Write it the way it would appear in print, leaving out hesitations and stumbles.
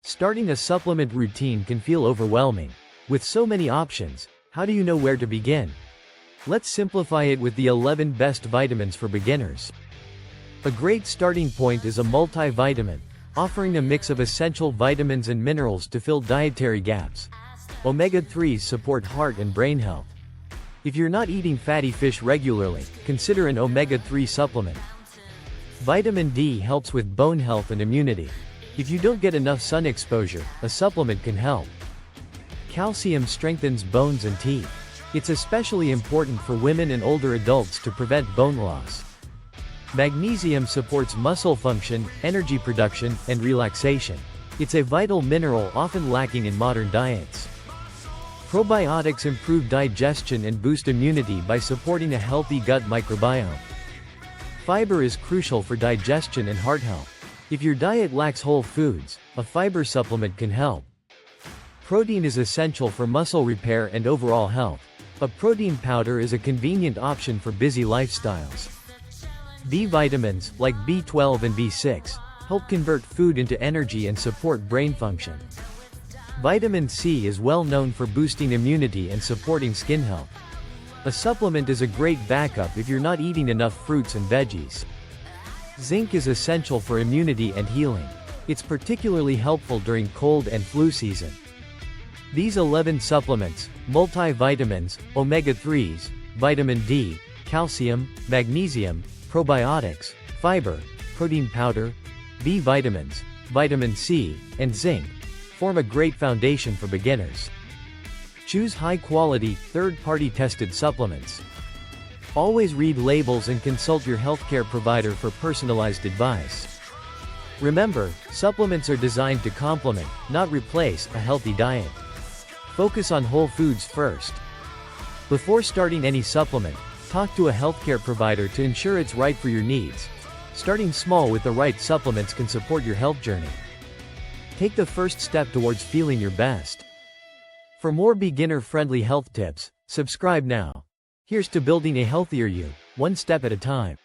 Starting a supplement routine can feel overwhelming. With so many options, how do you know where to begin? Let's simplify it with the 11 best vitamins for beginners. A great starting point is a multivitamin, offering a mix of essential vitamins and minerals to fill dietary gaps. Omega-3s support heart and brain health. If you're not eating fatty fish regularly, consider an omega-3 supplement. Vitamin D helps with bone health and immunity. If you don't get enough sun exposure, a supplement can help. Calcium strengthens bones and teeth. It's especially important for women and older adults to prevent bone loss. Magnesium supports muscle function, energy production, and relaxation. It's a vital mineral often lacking in modern diets. Probiotics improve digestion and boost immunity by supporting a healthy gut microbiome. Fiber is crucial for digestion and heart health. If your diet lacks whole foods, a fiber supplement can help. Protein is essential for muscle repair and overall health. A protein powder is a convenient option for busy lifestyles. B vitamins, like B12 and B6, help convert food into energy and support brain function. Vitamin C is well known for boosting immunity and supporting skin health. A supplement is a great backup if you're not eating enough fruits and veggies. Zinc is essential for immunity and healing. It's particularly helpful during cold and flu season. These 11 supplements, multivitamins, omega-3s, vitamin D, calcium, magnesium, probiotics, fiber, protein powder, B vitamins, vitamin C, and zinc, form a great foundation for beginners. Choose high-quality, third-party tested supplements. Always read labels and consult your healthcare provider for personalized advice. Remember, supplements are designed to complement, not replace, a healthy diet. Focus on whole foods first. Before starting any supplement, talk to a healthcare provider to ensure it's right for your needs. Starting small with the right supplements can support your health journey. Take the first step towards feeling your best. For more beginner-friendly health tips, subscribe now. Here's to building a healthier you, one step at a time.